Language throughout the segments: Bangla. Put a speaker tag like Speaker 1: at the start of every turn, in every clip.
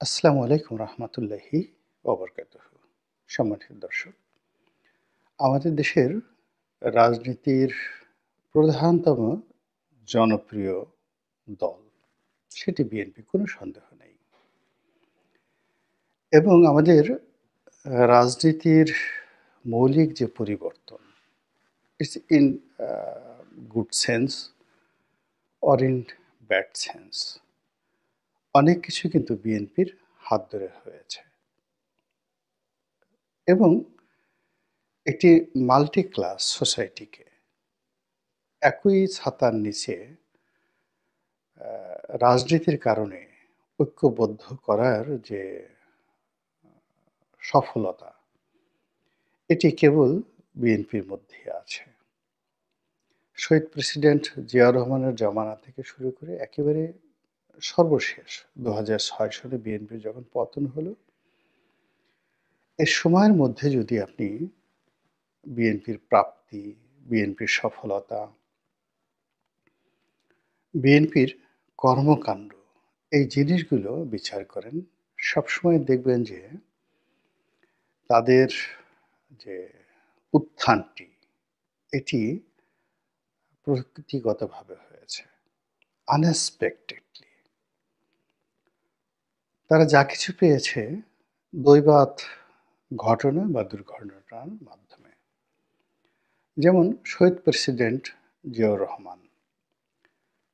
Speaker 1: আসসালামু আলাইকুম রহমতুল্লাহি ওবরকাতুহু। সম্মানিত দর্শক, আমাদের দেশের রাজনীতির প্রধানতম জনপ্রিয় দল সেটি বিএনপি, কোনো সন্দেহ নেই। এবং আমাদের রাজনীতির মৌলিক যে পরিবর্তন, it's in good sense or in bad sense, অনেক কিছু কিন্তু বিএনপির হাত ধরে হয়েছে। এবং একটি মাল্টি ক্লাস সোসাইটিকে একই ছাতার নিচে রাজনীতির কারণে ঐক্যবদ্ধ করার যে সফলতা, এটি কেবল বিএনপির মধ্যেই আছে। শহীদ প্রেসিডেন্ট জিয়াউর রহমানের জমানা থেকে শুরু করে একেবারে সর্বশেষ ২০০৬ সালে বিএনপির যখন পতন হলো, এ সময়ের মধ্যে যদি আপনি বিএনপির প্রাপ্তি, বিএনপির সফলতা, বিএনপির কর্মকাণ্ড, এই জিনিসগুলো বিচার করেন, সবসময় দেখবেন যে তাদের যে উত্থানটি, এটি প্রকৃতিগতভাবে হয়েছে, আনএক্সপেক্টেডলি। তারা যা কিছু পেয়েছে দৈবাৎ ঘটনা বা দুর্ঘটনার মাধ্যমে। যেমন শহীদ প্রেসিডেন্ট জিয়াউর রহমান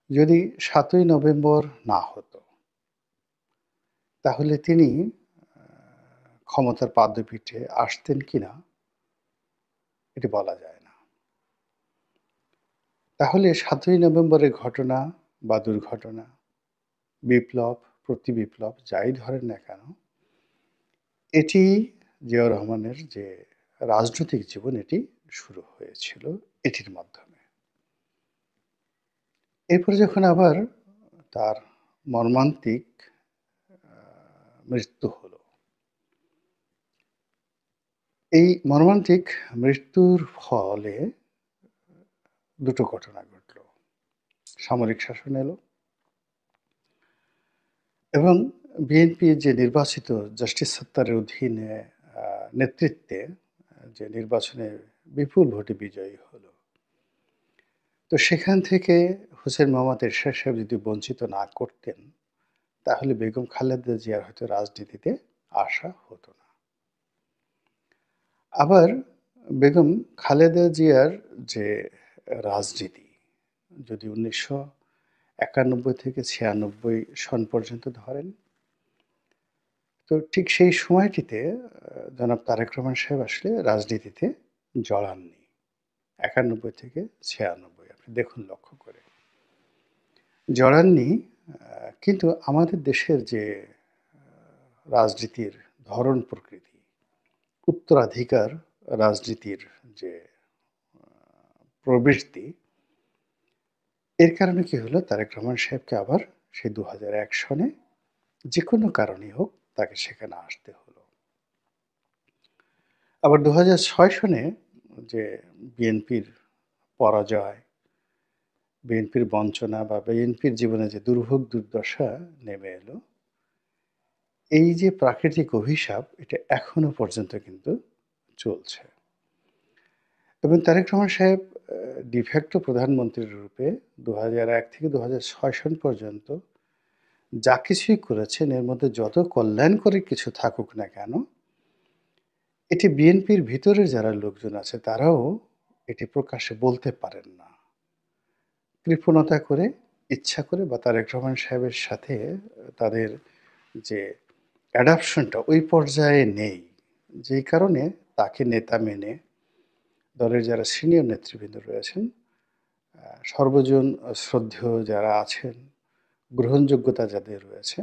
Speaker 1: যদি ৭ই নভেম্বর না হতো, তাহলে তিনি ক্ষমতার পাদপীঠে আসতেন কিনা এটি বলা যায় না। তাহলে ৭ই নভেম্বরের ঘটনা বা দুর্ঘটনা, বিপ্লব, প্রতিবিপ্লব যাই ধরেন না কেন, এটি জিয়াউর রহমানের যে রাজনৈতিক জীবন, এটি শুরু হয়েছিল এটির মাধ্যমে। এরপরে যখন আবার তার মর্মান্তিক মৃত্যু হলো, এই মর্মান্তিক মৃত্যুর ফলে দুটো ঘটনা ঘটল। সামরিক শাসন এলো এবং বিএনপি যে নির্বাচিত জাস্টিস সত্তারের অধীনে নেতৃত্বে যে নির্বাচনে বিপুল ভোটে বিজয়ী হলো, তো সেখান থেকে হোসেন মোহাম্মদ এরশাদ সাহেব যদি বঞ্চিত না করতেন, তাহলে বেগম খালেদা জিয়ার হয়তো রাজনীতিতে আসা হতো না। আবার বেগম খালেদা জিয়ার যে রাজনীতি, যদি ১৯৯১ থেকে ৯৬ সন পর্যন্ত ধরেন, তো ঠিক সেই সময়টিতে জনাব তারেক রহমান সাহেব আসলে রাজনীতিতে জড়াননি। ৯১ থেকে ৯৬ আপনি দেখুন লক্ষ্য করে। জড়াননি, কিন্তু আমাদের দেশের যে রাজনীতির ধরন প্রকৃতি, উত্তরাধিকার রাজনীতির যে প্রবৃত্তি, এর কারণে কি হলো, তারেক রহমান সাহেবকে আবার সেই ২০০১ সনে যেকোনো কারণেই হোক তাকে সেখানে আসতে হলো। আবার ২০০৬ সনে যে বিএনপির পরাজয়, বিএনপির বঞ্চনা বা বিএনপির জীবনে যে দুর্ভোগ দুর্দশা নেমে এলো, এই যে প্রাকৃতিক অভিশাপ, এটা এখনো পর্যন্ত কিন্তু চলছে। এবং তারেক রহমান সাহেব ডিফ্যাক্টো প্রধানমন্ত্রীর রূপে ২০০১ থেকে ২০০৬ সন পর্যন্ত যা কিছুই করেছেন, এর মধ্যে যত কল্যাণকরী কিছু থাকুক না কেন, এটি বিএনপির ভিতরে যারা লোকজন আছে তারাও এটি প্রকাশ্যে বলতে পারেন না। কৃপণতা করে, ইচ্ছা করে বা তারেক রহমান সাহেবের সাথে তাদের যে অ্যাডাপশনটা ওই পর্যায়ে নেই। যেই কারণে তাকে নেতা মেনে দলের যারা সিনিয়র নেতৃবৃন্দ রয়েছেন, সর্বজন শ্রদ্ধেয় যারা আছেন, গ্রহণযোগ্যতা যাদের রয়েছে,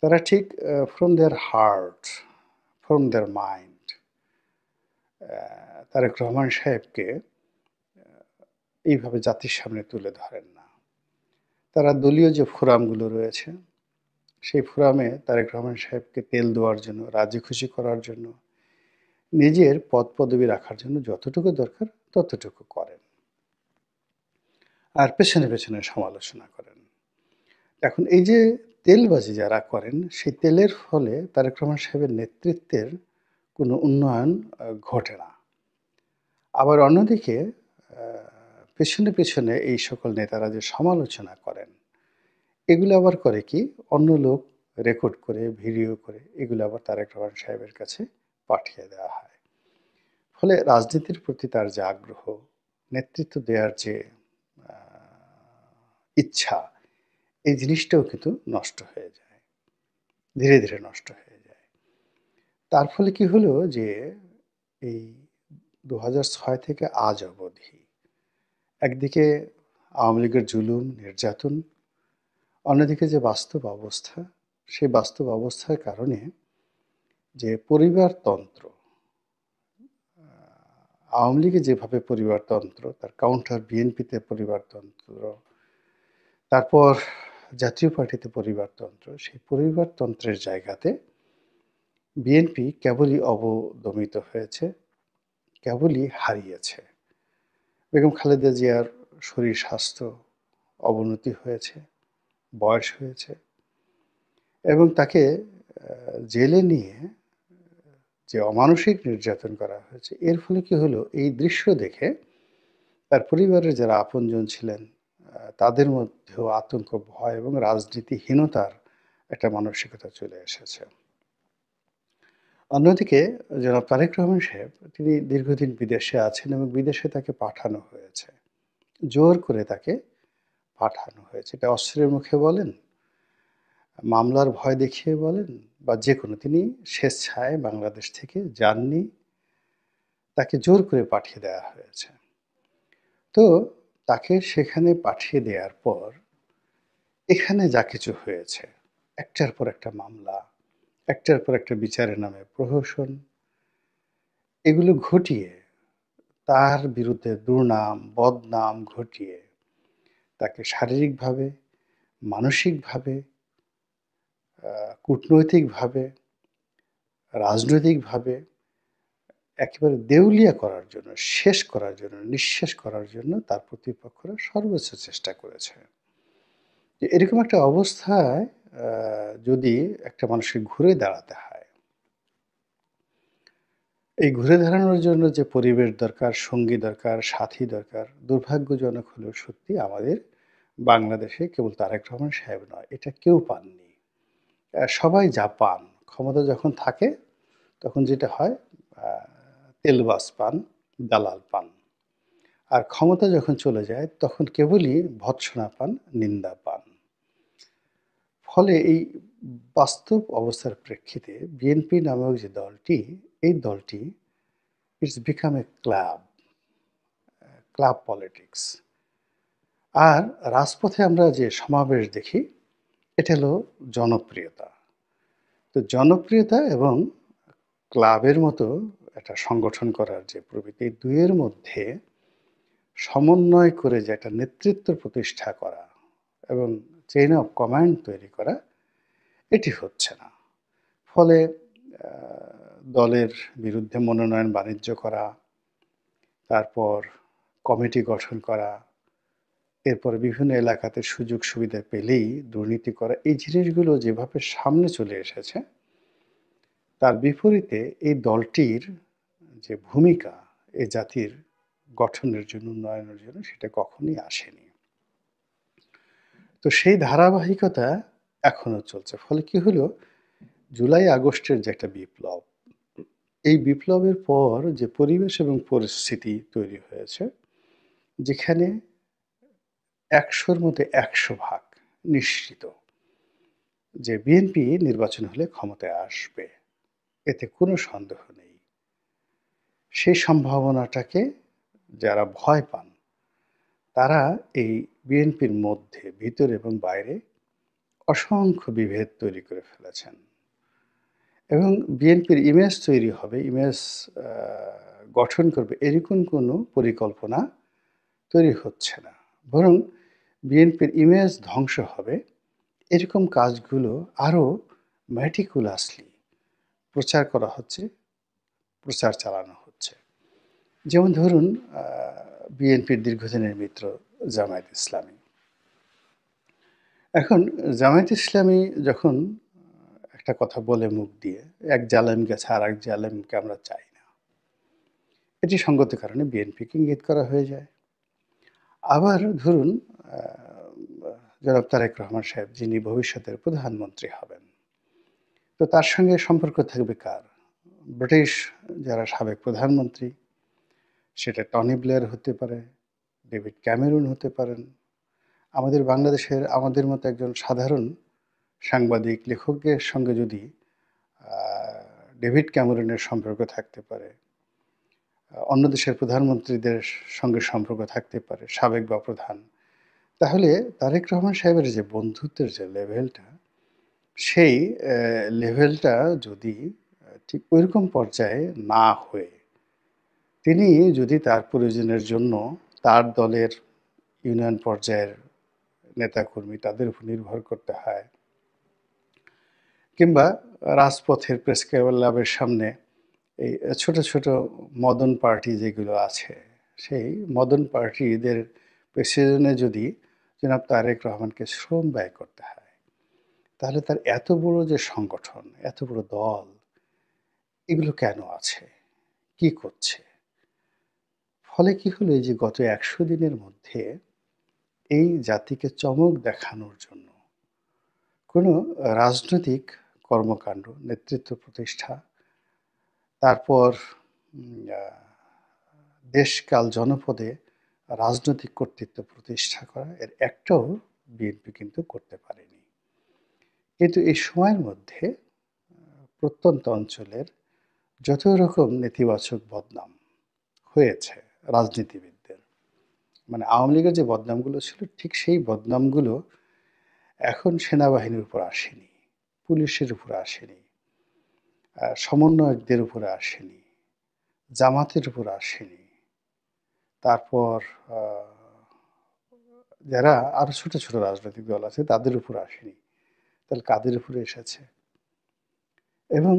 Speaker 1: তারা ঠিক from their heart, from their mind Tarique Rahman সাহেবকে এইভাবে জাতির সামনে তুলে ধরেন না। তারা দলীয় যে ফোরামগুলো রয়েছে, সেই ফোরামে তারেক রহমান সাহেবকে তেল দেওয়ার জন্য, রাজি খুশি করার জন্য, নিজের পদ পদবি রাখার জন্য যতটুকু দরকার ততটুকু করেন, আর পেছনে পেছনে সমালোচনা করেন। এখন এই যে তেলবাজি যারা করেন, সেই তেলের ফলে তারেক রহমান সাহেবের নেতৃত্বের কোনো উন্নয়ন ঘটে না। আবার অন্যদিকে আ পেছনে এই সকল নেতারা যে সমালোচনা করেন, এগুলো আবার করে কি? অন্য লোক রেকর্ড করে, ভিডিও করে এগুলো আবার তারেক রহমান সাহেবের কাছে পাঠিয়ে দেওয়া হয়। ফলে রাজনীতির প্রতি তার যে আগ্রহ, নেতৃত্ব দেওয়ার যে আ ইচ্ছা, এই জিনিসটাও কিন্তু নষ্ট হয়ে যায়। ধীরে নষ্ট হয়ে যায়। তার ফলে কি হলো যে এই ২০০৬ থেকে আজ অবধি একদিকে আওয়ামী লীগের জুলুম, নির্যাতন, অন্যদিকে যে বাস্তব অবস্থা, সেই বাস্তব অবস্থার কারণে যে পরিবারতন্ত্র, আ আওয়ামী লীগে যেভাবে পরিবারতন্ত্র, তার কাউন্টার বিএনপিতে পরিবারতন্ত্র, তারপর জাতীয় পার্টিতে পরিবারতন্ত্র, সেই পরিবারতন্ত্রের জায়গাতে বিএনপি কেবলই অবদমিত হয়েছে, কেবলই হারিয়েছে। বেগম খালেদা জিয়ার শরীর স্বাস্থ্য অবনতি হয়েছে, বয়স হয়েছে এবং তাকে জেলে নিয়ে যে অমানসিক নির্যাতন করা হয়েছে, এর ফলে কি হলো? এই দৃশ্য দেখে তার পরিবারের যারা আপনজন ছিলেন, তাদের মধ্যেও আতঙ্ক, ভয় এবং রাজনীতিহীনতার একটা মানসিকতা চলে এসেছে। অন্যদিকে জনাব তারেক রহমান সাহেব তিনি দীর্ঘদিন বিদেশে আছেন এবং বিদেশে তাকে পাঠানো হয়েছে। জোর করে তাকে পাঠানো হয়েছে। এটা অস্ত্রের মুখে বলেন, মামলার ভয় দেখিয়ে বলেন বা যেকোনো, তিনি স্বেচ্ছায় বাংলাদেশ থেকে যাননি। তাকে জোর করে পাঠিয়ে দেওয়া হয়েছে। তো তাকে সেখানে পাঠিয়ে দেওয়ার পর এখানে যা কিছু হয়েছে, একটার পর একটা মামলা, একটার পর একটা বিচারের নামে প্রহসন, এগুলো ঘটিয়ে তার বিরুদ্ধে দুর্নাম, বদনাম ঘটিয়ে তাকে শারীরিকভাবে, মানসিকভাবে, আ কূটনৈতিকভাবে, রাজনৈতিকভাবে একেবারে দেউলিয়া করার জন্য, শেষ করার জন্য, নিঃশেষ করার জন্য তার প্রতিপক্ষরা সর্বোচ্চ চেষ্টা করেছে। যে এরকম একটা অবস্থায় আ যদি একটা মানুষকে ঘুরে দাঁড়াতে হয়, এই ঘুরে দাঁড়ানোর জন্য যে পরিবেশ দরকার, সঙ্গী দরকার, সাথী দরকার, দুর্ভাগ্যজনক হলেও সত্যি আমাদের বাংলাদেশে কেবল তারেক রহমান সাহেব নয়, এটা কেউ পাননি। সবাই যা পান, ক্ষমতা যখন থাকে তখন যেটা হয়, আ তেলবাজ পান, দালাল পান। আর ক্ষমতা যখন চলে যায় তখন কেবলই ভৎসনা পান, নিন্দা পান। ফলে এই বাস্তব অবস্থার প্রেক্ষিতে বিএনপি নামক যে দলটি, এই দলটি it's become a club, club politics. আর রাজপথে আমরা যে সমাবেশ দেখি, এটা হলো জনপ্রিয়তা। তো জনপ্রিয়তা এবং ক্লাবের মতো একটা সংগঠন করার যে প্রবৃত্তি, এই ২ এর মধ্যে সমন্বয় করে যে একটা নেতৃত্ব প্রতিষ্ঠা করা এবং চেইন অফ কমান্ড তৈরি করা, এটি হচ্ছে না। ফলে আ দলের বিরুদ্ধে মনোনয়ন বাণিজ্য করা, তারপর কমিটি গঠন করা, এরপরে বিভিন্ন এলাকাতে সুযোগ সুবিধা পেলেই দুর্নীতি করা, এই জিনিসগুলো যেভাবে সামনে চলে এসেছে, তার বিপরীতে এই দলটির যে ভূমিকা এ জাতির গঠনের জন্য, উন্নয়নের জন্য সেটা কখনোই আসেনি। তো সেই ধারাবাহিকতা এখনো চলছে। ফলে কি হলো? জুলাই আগস্টের যে একটা বিপ্লব, এই বিপ্লবের পর যে পরিবেশ এবং পরিস্থিতি তৈরি হয়েছে, যেখানে ১০০ র মধ্যে ১০০ ভাগ নিশ্চিত যে বিএনপি নির্বাচন হলে ক্ষমতায় আসবে। এতে কোনো সন্দেহ নেই। সেই সম্ভাবনাটাকে যারা ভয় পান, তারা এই বিএনপির মধ্যে, ভিতরে এবং বাইরে অসংখ্য বিভেদ তৈরি করে ফেলেছেন। এবং বিএনপির ইমেজ তৈরি হবে, ইমেজ আ গঠন করবে, এরকম কোনো পরিকল্পনা তৈরি হচ্ছে না। বরং বিএনপির ইমেজ ধ্বংস হবে, এরকম কাজগুলো আরো meticulously প্রচার করা হচ্ছে, প্রচার চালানো হচ্ছে। যেমন ধরুন, আ বিএনপির দীর্ঘদিনের মিত্র জামায়াত ইসলামী। এখন জামায়াত ইসলামী যখন একটা কথা বলে মুখ দিয়ে, এক জালেম গেছে আরেক জালেমকে আমরা চাই না। এটি সঙ্গত কারণে বিএনপিকে ইঙ্গিত করা হয়ে যায়। আবার ধরুন আ জনাব তারেক রহমান সাহেব যিনি ভবিষ্যতের প্রধানমন্ত্রী হবেন। তো তার সঙ্গে সম্পর্ক থাকবে কার? ব্রিটিশ যারা সাবেক প্রধানমন্ত্রী, সেটা টনি ব্লেয়ার হতে পারে, ডেভিড ক্যামেরুন হতে পারেন। আমাদের বাংলাদেশের আমাদের মতো একজন সাধারণ সাংবাদিক, লেখকের সঙ্গে যদি আ ডেভিড ক্যামেরুনের সম্পর্ক থাকতে পারে, অন্য দেশের প্রধানমন্ত্রীদের সঙ্গে সম্পর্ক থাকতে পারে, সাবেক বা প্রধান। তাহলে তারেক রহমান সাহেবের যে বন্ধুত্বের যে লেভেলটা, সেই লেভেলটা যদি ঠিক ঐরকম পর্যায়ে না হয়ে তিনি যদি তার প্রয়োজনের জন্য তার দলের ইউনিয়ন পর্যায়ের নেতাকর্মী তাদের উপর নির্ভর করতে হয় কিংবা রাজপথের প্রেস ক্লাবের সামনে এই ছোট, ছোট মদন পার্টি যেগুলো আছে, সেই মদন পার্টিদের পেছনে যদি জনাব তারেক রহমানকে শ্রম ব্যয় করতে হয়, তাহলে তার এত বড় যে সংগঠন, এত বড় দল, এগুলো কেন আছে? কি করছে? ফলে কি হলো এই যে গত ১০০ দিনের মধ্যে এই জাতিকে চমক দেখানোর জন্য কোনো রাজনৈতিক কর্মকাণ্ড, নেতৃত্ব প্রতিষ্ঠা, তারপর আ দেশকাল জনপদে রাজনৈতিক কর্তৃত্ব প্রতিষ্ঠা করা এর একটাও বিএনপি কিন্তু করতে পারেনি। কিন্তু এই সময়ের মধ্যে প্রত্যন্ত অঞ্চলের যত রকম নেতিবাচক বদনাম হয়েছে রাজনীতিবিদদের, মানে আওয়ামী লীগের যে বদনামগুলো ছিল ঠিক সেই বদনামগুলো এখন সেনাবাহিনীর উপর আসেনি, পুলিশের উপর আসেনি, সমন্বয়কদের উপরে আসেনি, জামাতের উপর আসেনি। তারপর আ যারা আরো ছোট, ছোট রাজনৈতিক দল আছে তাদের উপর আসেনি। তাহলে কাদের উপরে এসেছে? এবং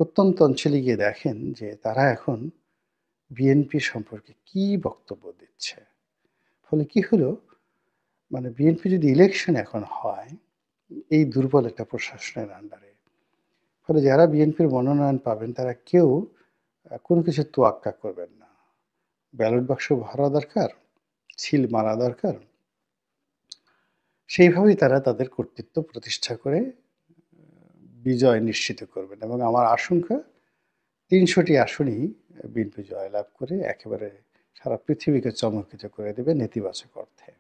Speaker 1: প্রত্যন্ত অঞ্চলে গিয়ে দেখেন যে তারা এখন বিএনপি সম্পর্কে কি বক্তব্য দিচ্ছে। ফলে কি হলো? মানে বিএনপি যদি ইলেকশন এখন হয়, এই দুর্বল একটা প্রশাসনের আন্ডারে। ফলে যারা বিএনপির মনোনয়ন পাবেন তারা কেউ কোনো কিছুর তোয়াক্কা করবেন না। ব্যালট বাক্স ভরা দরকার, সিল মারা দরকার। সেইভাবেই তারা তাদের কর্তৃত্ব প্রতিষ্ঠা করে বিজয় নিশ্চিত করবেন এবং আমার আশঙ্কা ৩০০ টি আসনেই বিএনপি জয়লাভ করে একেবারে সারা পৃথিবীকে চমকিত করে দেবে নেতিবাচক অর্থে।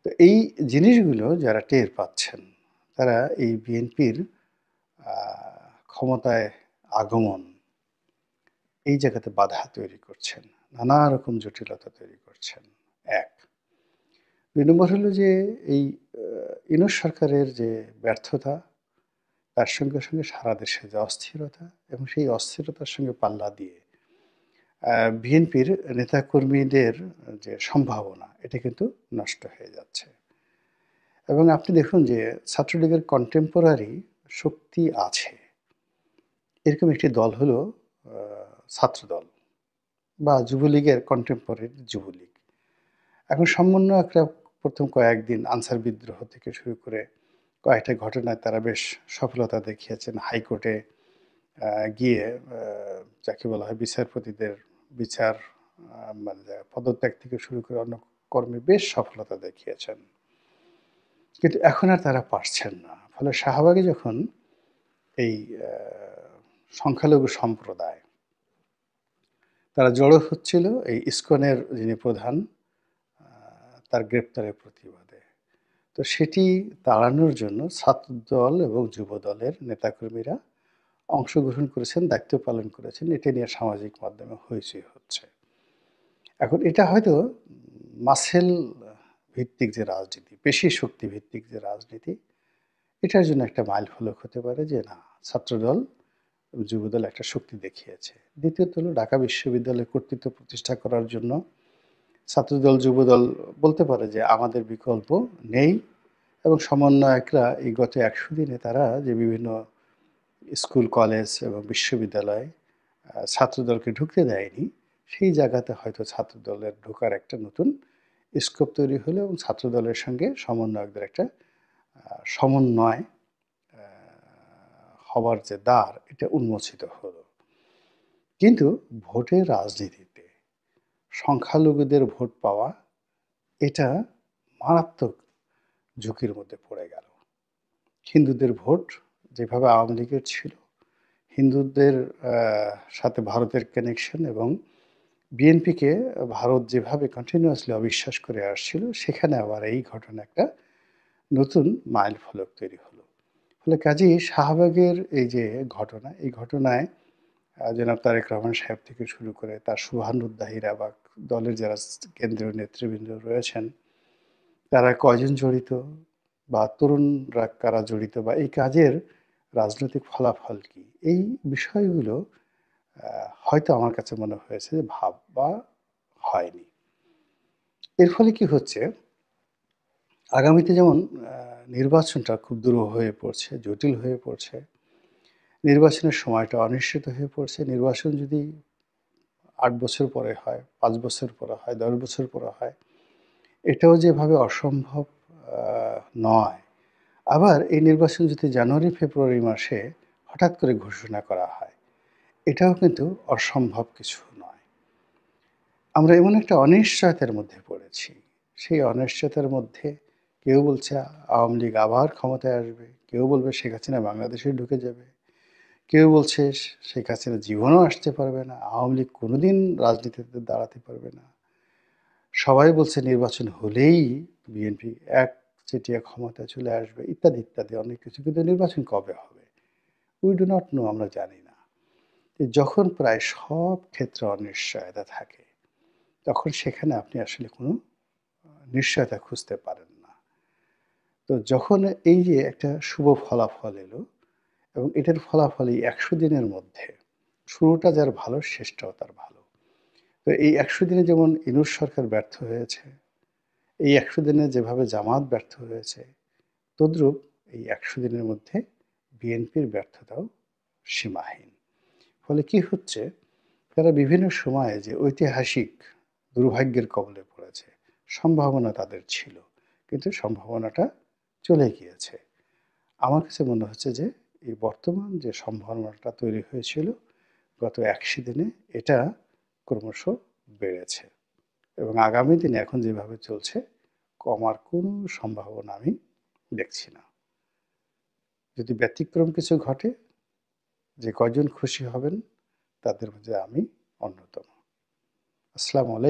Speaker 1: তো এই জিনিসগুলো যারা টের পাচ্ছেন, তারা এই বিএনপির আ ক্ষমতায় আগমন, এই জায়গাতে বাধা তৈরি করছেন। নানা রকম জটিলতা তৈরি করছেন। ১ ২ নম্বর হলো যে এই আ ইউনূস সরকারের যে ব্যর্থতা, তার সঙ্গে, সঙ্গে সারা দেশে যে অস্থিরতা এবং সেই অস্থিরতার সঙ্গে পাল্লা দিয়ে বিএনপির নেতাকর্মীদের যে সম্ভাবনা, এটা কিন্তু নষ্ট হয়ে যাচ্ছে। এবং আপনি দেখুন যে ছাত্রলীগের কন্টেম্পোরারি শক্তি আছে। এরকম একটি দল হলো আ ছাত্রদল বা যুবলীগের কন্টেম্পোরারি যুবলীগ। এখন সমন্বয়করা ১ম কয়েকদিন আনসার বিদ্রোহ থেকে শুরু করে কয়েকটা ঘটনায় তারা বেশ সফলতা দেখিয়েছেন। হাইকোর্টে আ গিয়ে যাকে বলা হয় বিচারপতিদের বিচার মানে পদত্যাগ থেকে শুরু করে অন্য কর্মে বেশ সফলতা দেখিয়েছেন। কিন্তু এখন আর তারা পারছেন না। ফলে শাহবাগে যখন এই আ সংখ্যালঘু সম্প্রদায় তারা জড়ো হচ্ছিল এই ইসকনের যিনি প্রধান আ তার গ্রেপ্তারের প্রতিবাদে। তো সেটি তাড়ানোর জন্য ছাত্রদল এবং যুবদলের নেতাকর্মীরা অংশগ্রহণ করেছেন, দায়িত্ব পালন করেছেন। এটা নিয়ে সামাজিক মাধ্যমে হইচই হচ্ছে। এখন এটা হয়তো মাসেল ভিত্তিক যে রাজনীতি, পেশি শক্তি ভিত্তিক যে রাজনীতি, এটার জন্য একটা মাইলফলক হতে পারে যে না, ছাত্রদল, যুবদল একটা শক্তি দেখিয়েছে। দ্বিতীয়ত হলো ঢাকা বিশ্ববিদ্যালয়ে কর্তৃত্ব প্রতিষ্ঠা করার জন্য ছাত্রদল, যুবদল বলতে পারে যে আমাদের বিকল্প নেই এবং সমন্বয়করা এই গত ১০০ দিনে তারা যে বিভিন্ন স্কুল, কলেজ এবং বিশ্ববিদ্যালয়ে ছাত্রদলকে ঢুকতে দেয়নি, সেই জায়গাতে হয়তো ছাত্রদলের ঢোকার একটা নতুন স্কোপ তৈরি হলো এবং ছাত্রদলের সঙ্গে সমন্বয়কদের একটা সমন্বয় আ হবার যে দ্বার এটা উন্মোচিত হলো। কিন্তু ভোটের রাজনীতিতে সংখ্যালঘুদের ভোট পাওয়া এটা মারাত্মক ঝুঁকির মধ্যে পড়ে গেল। হিন্দুদের ভোট যেভাবে আওয়ামী লীগের ছিল, হিন্দুদের আ সাথে ভারতের কানেকশন এবং বিএনপিকে ভারত যেভাবে কন্টিনিউয়াসলি অবিশ্বাস করে আসছিল, সেখানে আবার এই ঘটনা একটা নতুন মাইলফলক তৈরি হলো। ফলে কাজেই শাহবাগের এই যে ঘটনা, এই ঘটনায় জনাব তারেক রহমান সাহেব থেকে শুরু করে তার শুভানুধ্যায়ীরা বা দলের যারা কেন্দ্রীয় নেতৃবৃন্দ রয়েছেন, তারা কয়জন জড়িত বা তরুণরা কারা জড়িত বা এই কাজের রাজনৈতিক ফলাফল কি? এই বিষয়গুলো হয়তো আমার কাছে মনে হয়েছে যে ভাবা হয়নি। এর ফলে কি হচ্ছে, আগামীতে যেমন নির্বাচনটা খুব দুরূহ হয়ে পড়ছে, জটিল হয়ে পড়ছে। নির্বাচনের সময়টা অনিশ্চিত হয়ে পড়ছে। নির্বাচন যদি ৮ বছর পরে হয়, ৫ বছর পরে হয়, ১০ বছর পরে হয়, এটাও যেভাবে অসম্ভব আ নয়। আবার এই নির্বাচন যদি জানুয়ারি, ফেব্রুয়ারি মাসে হঠাৎ করে ঘোষণা করা হয়, এটাও কিন্তু অসম্ভব কিছু নয়। আমরা এমন একটা অনিশ্চয়তার মধ্যে পড়েছি। সেই অনিশ্চয়তার মধ্যে কেউ বলছে আওয়ামী লীগ আবার ক্ষমতায় আসবে, কেউ বলবে শেখ হাসিনা বাংলাদেশে ঢুকে যাবে, কেউ বলছে শেখ হাসিনা জীবনেও আসতে পারবে না, আওয়ামী লীগ কোনোদিন রাজনীতিতে দাঁড়াতে পারবে না। সবাই বলছে নির্বাচন হলেই বিএনপি একচেটিয়া ক্ষমতায় চলে আসবে ইত্যাদি, ইত্যাদি অনেক কিছু। কিন্তু নির্বাচন কবে হবে? উই ডু নট নো, আমরা জানি না। যখন প্রায় সব ক্ষেত্রে অনিশ্চয়তা থাকে, তখন সেখানে আপনি আসলে কোনো নিশ্চয়তা খুঁজতে পারেন না। তো যখন এই যে একটা শুভ ফলাফল এলো এবং এটার ফলাফল এই ১০০ দিনের মধ্যে শুরুটা যার ভালো, শেষটাও তার ভালো। তো এই ১০০ দিনে যেমন ইনুস সরকার ব্যর্থ হয়েছে, এই ১০০ দিনে যেভাবে জামাত ব্যর্থ হয়েছে, তদ্রূপ এই ১০০ দিনের মধ্যে বিএনপির ব্যর্থতাও সীমাহীন। ফলে কি হচ্ছে, তারা বিভিন্ন সময়ে যে ঐতিহাসিক দুর্ভাগ্যের কবলে পড়েছে, সম্ভাবনা তাদের ছিল। কিন্তু সম্ভাবনাটা চলে গিয়েছে। আমার কাছে মনে হচ্ছে যে এই বর্তমান যে সম্ভাবনাটা তৈরি হয়েছিল গত ১০০ দিনে, এটা ক্রমশ বেড়েছে এবং আগামী দিনে এখন যেভাবে চলছে, কমার কোনো সম্ভাবনা আমি দেখছি না। যদি ব্যতিক্রম কিছু ঘটে, যে কয়জন খুশি হবেন তাদের মধ্যে আমি অন্যতম। আসসালামু আলাইকুম।